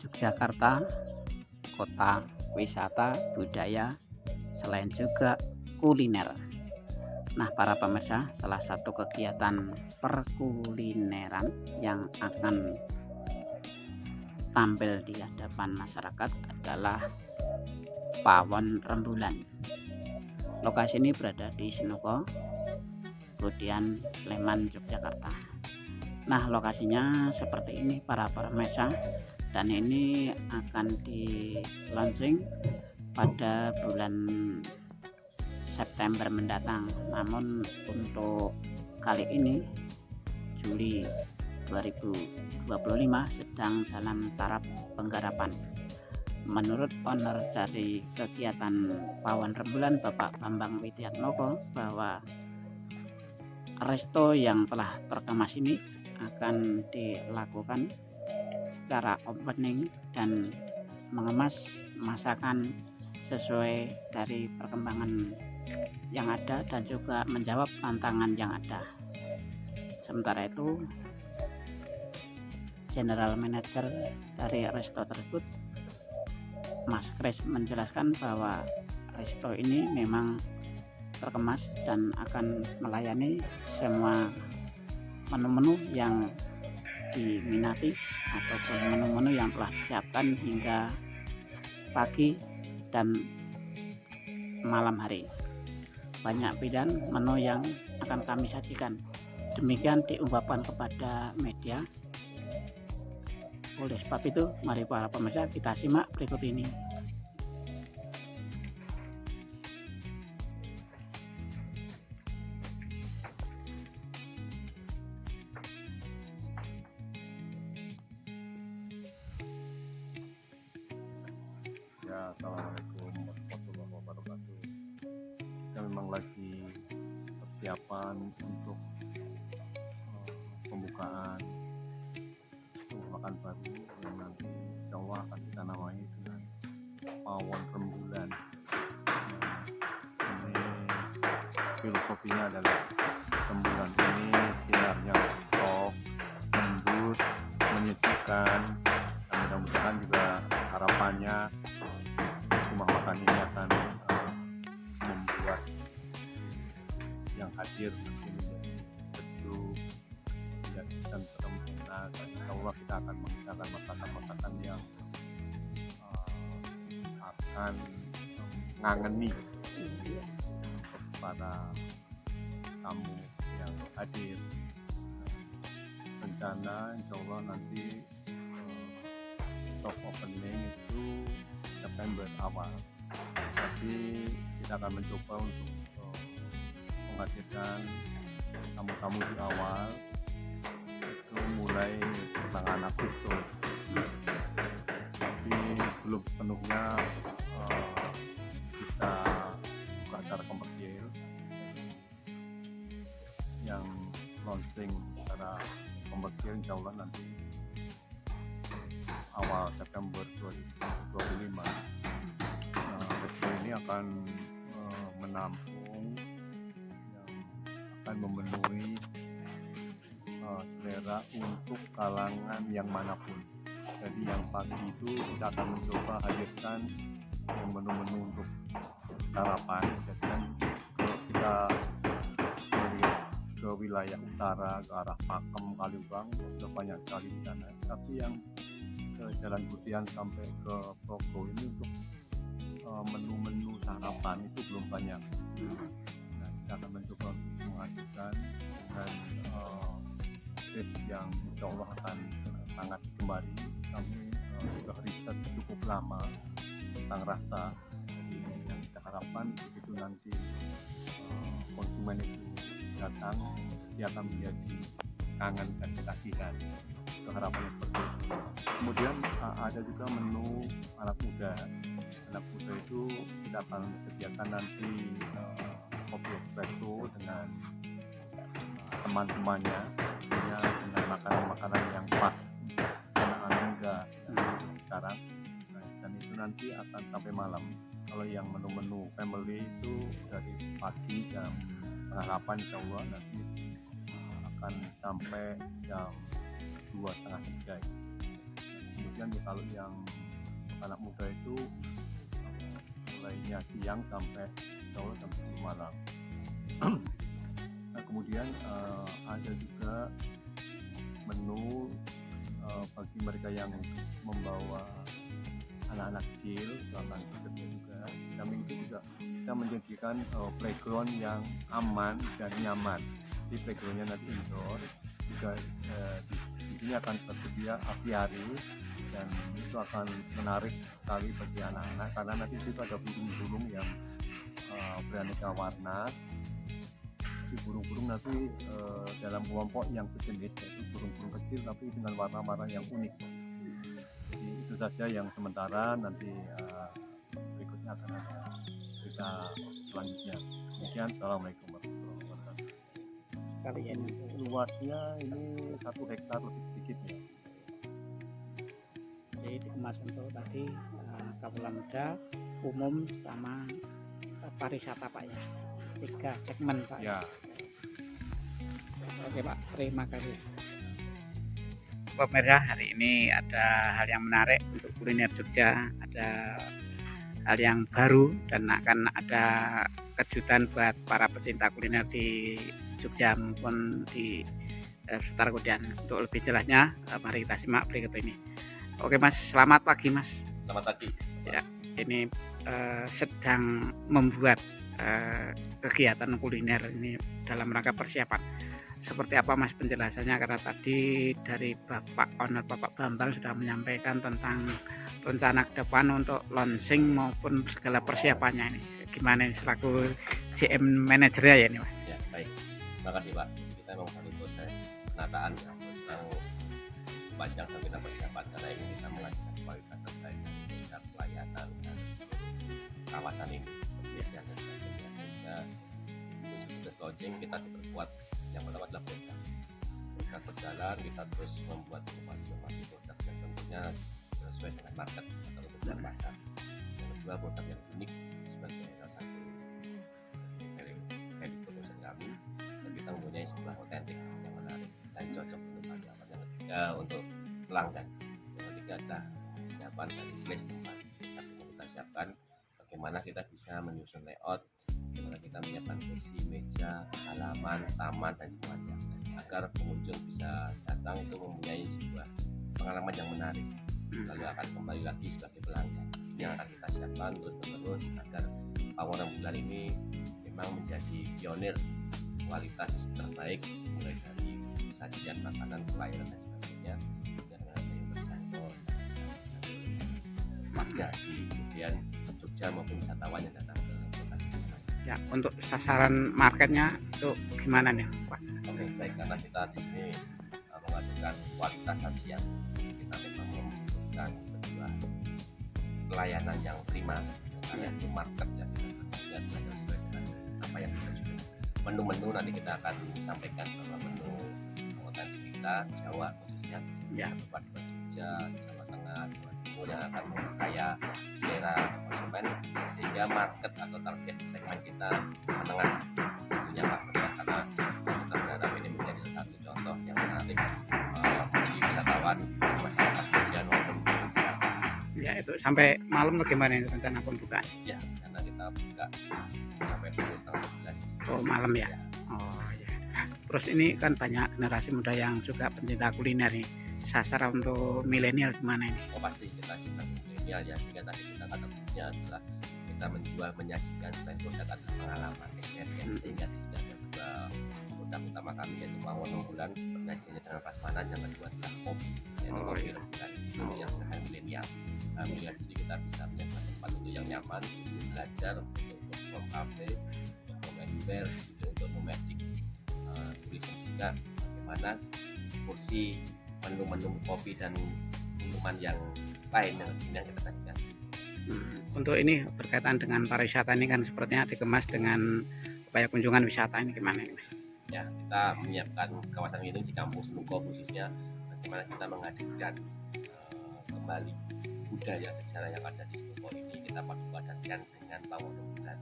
Yogyakarta, kota wisata budaya, selain juga kuliner. Nah, para pemirsa, salah satu kegiatan perkulineran yang akan tampil di hadapan masyarakat adalah pawon rembulan. Lokasi ini berada di Senoko, kemudian Sleman, Yogyakarta. Nah, lokasinya seperti ini para pemirsa, dan ini akan di launching pada bulan September mendatang. Namun untuk kali ini Juli 2025 sedang dalam taraf penggarapan. Menurut owner dari kegiatan pawon rembulan, Bapak Bambang Widiatmoko, bahwa resto yang telah terkemas ini akan dilakukan secara opening dan mengemas masakan sesuai dari perkembangan yang ada dan juga menjawab tantangan yang ada. Sementara itu, General Manager dari resto tersebut, Mas Kris, menjelaskan bahwa resto ini memang terkemas dan akan melayani semua menu-menu yang diminati ataupun menu-menu yang telah disiapkan hingga pagi dan malam hari. Banyak pilihan menu yang akan kami sajikan. Demikian diungkapkan kepada media. Oleh sebab itu, mari para pemirsa kita simak berikut ini. Ya, assalamualaikum warahmatullahi wabarakatuh. Kita memang lagi persiapan untuk pembukaan makan baru yang nanti insya Allah akan kita namai dengan pawon rembulan. Ini filosofinya adalah rembulan ini sinarnya soft, lembut, menyejukkan, dan mudah-mudahan juga harapannya rumah makan ini akan membuat yang hadir nanti menjadi sejuk, menjadikan sempurna, dan insya Allah kita akan menghidangkan masakan-masakan yang akan ngangeni para tamu yang hadir. Rencana insya Allah nanti soft opening itu September awal, tapi kita akan mencoba untuk menghadirkan tamu-tamu di awal itu mulai pertengahan Agustus, tapi belum sepenuhnya kita buka secara komersil. Yang launching secara komersil insya Allah nanti awal September 2025. Resto ini akan menampung yang akan memenuhi selera untuk kalangan yang manapun. Jadi yang pagi itu kita akan mencoba hadirkan menu-menu untuk sarapan. Jadi kan kalau kita melihat ke wilayah utara, ke arah Pakem, Kaliurang, sudah banyak sekali di sana. Tapi yang ke Jalan Putihan sampai ke Progo ini untuk menu-menu sarapan itu belum banyak. Nah, kita akan mencoba untuk menghadirkan dengan taste yang insya Allah akan sangat digemari. Kami sudah riset cukup lama tentang rasa. Jadi yang kita harapkan begitu nanti konsumen itu datang, dia akan menjadi kangen dan ketagihan. Itu harapannya seperti itu. Kemudian ada juga menu anak muda. Anak muda itu kita akan sediakan nanti kopi espresso dengan teman-temannya, tentunya dengan makanan-makanan yang pas anak-anak muda sekarang. Dan itu nanti akan sampai malam. Kalau yang menu-menu family itu dari pagi jam 7:30 insya Allah, nanti akan sampai jam 2:30, 3. Kemudian ya kalau yang anak muda itu mulainya siang sampai insya Allah jam 10 malam. Nah, kemudian ada juga menu bagi mereka yang membawa anak-anak kecil, itu akan tersedia juga. Kami itu juga kita menjadikan playground yang aman dan nyaman. Di playgroundnya nanti indoor juga di sini akan tersedia aviari, dan itu akan menarik sekali bagi anak-anak karena nanti itu ada burung-burung yang beraneka warna. Di burung-burung nanti dalam kelompok yang sejenis, yaitu burung-burung kecil tapi dengan warna-warna yang unik. Jadi itu saja yang sementara, nanti berikutnya akan ada cerita selanjutnya. Demikian, assalamualaikum warahmatullahi wabarakatuh. Sekali ini Luasnya ini 1 hektar lebih sedikit ya. jadi dikemas untuk tadi Kaula Muda, umum sama pariwisata Pak ya, 3 segmen Pak Ya, Oke Pak, terima kasih. Pemirsa, hari ini ada hal yang menarik untuk kuliner Jogja, ada hal yang baru dan akan ada kejutan buat para pecinta kuliner di Jogja maupun di sekitar Kudian. Untuk lebih jelasnya, mari kita simak berikut ini. Oke Mas, selamat pagi Mas. Selamat pagi. Ya, ini sedang membuat kegiatan kuliner ini dalam rangka persiapan. Seperti apa Mas penjelasannya, karena tadi dari Bapak Owner Bapak Bambang sudah menyampaikan tentang rencana ke depan untuk launching maupun segala persiapannya ini. Gimana ini selaku GM manajernya ya ini Mas? Ya, baik. Terima kasih Pak. Kita memang satu proses penataan yang panjang sampai kita persiapan karena ini kita melakukan kualitas terbaik untuk pelayanan dan kawasan ini. Ya. Sehingga untuk proses launching kita diperkuat. Yang pertama adalah produk berjalan, kita terus membuat inovasi produk yang tentunya sesuai dengan market atau kebutuhan pasar. Yang kedua, produk yang unik sebagai salah satu value proposition kami, dan kita mempunyai sebuah otentik yang menarik dan cocok untuk karyawan. Yang ketiga, untuk pelanggan. Yang ketiga adalah persiapan dari place tempat kita siapkan, bagaimana kita bisa menyusun layout, bagaimana kita menyiapkan kursi, meja, halaman, taman dan sebagainya agar pengunjung bisa datang itu mempunyai sebuah pengalaman yang menarik, lalu akan kembali lagi sebagai pelanggan. Ini yang akan kita siapkan terus agar Pawonan Bulan ini memang menjadi pionir kualitas terbaik, mulai dari sajian makanan, pelayanan dan sebagainya, dengan harga yang terjangkau warga di kemudian Jogja maupun wisatawan yang datang ke kota. Ya, untuk sasaran marketnya itu gimana nih Pak? Oke, baik, karena kita di sini mengadakan kualitas sajian, kita memang membutuhkan sebuah pelayanan yang prima, karena itu market yang kita belajar sesuai dengan apa yang kita jual. Menu-menu nanti kita akan sampaikan bahwa menu otentik kita Jawa khususnya, Ya, tempat di Jogja, Jawa Tengah, Jawa Timur yang akan kaya selera konsumen, sehingga market atau target segmen kita menengah tentunya Pak, karena kita berharap ini menjadi satu contoh yang menarik bagi wisatawan, masyarakat Jogja maupun masyarakat. ya itu sampai malam bagaimana ini rencana pembukaan? Ya, karena kita buka sampai pukul 10:30. Oh malam ya. Oh ya. Terus ini kan banyak generasi muda yang juga pencinta kuliner nih. Sasaran untuk milenial gimana ini? Oh pasti kita milenial ya, sehingga tadi kita kata-katanya adalah kita menjual, menyajikan selain produk adalah pengalaman, experience, sehingga tidak ada dua produk utama kami yaitu Pawonan Bulan penyajiannya dengan prasmanan, yang kedua adalah kopi, yaitu kopi rembulan ini yang dengan milenial. Milenial jadi kita bisa menyiapkan tempat untuk yang nyaman, untuk belajar, untuk home cafe, untuk home anywhere, untuk memetik turisme juga, bagaimana kursi, menu-menu kopi dan minuman yang lain yang kita sajikan. Untuk ini berkaitan dengan pariwisata ini kan sepertinya dikemas dengan upaya kunjungan wisata ini gimana ini Mas? Ya, kita menyiapkan kawasan ini di Kampung Senuko khususnya, bagaimana kita menghadirkan kembali budaya sejarah yang ada di Senuko ini, kita padupadankan dengan Pawonan Bulan.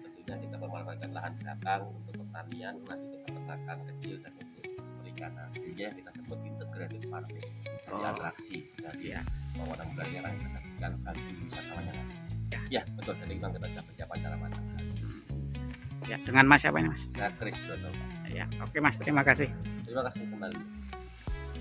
Tentunya kita memanfaatkan lahan belakang untuk pertanian, nanti untuk peternakan kecil dan untuk perikanan, sehingga yang kita sebut integrated farming, jadi Oh. atraksi dari Ya. pengelolaan budaya yang kita sajikan bagi wisatawan yang ada. Ya. Ya betul, jadi memang kita sudah persiapan cara matang. Ya, dengan Mas siapa ini Mas? Nah, Chris Broto, Pak. Ya, oke Mas, terima kasih. Terima kasih kembali.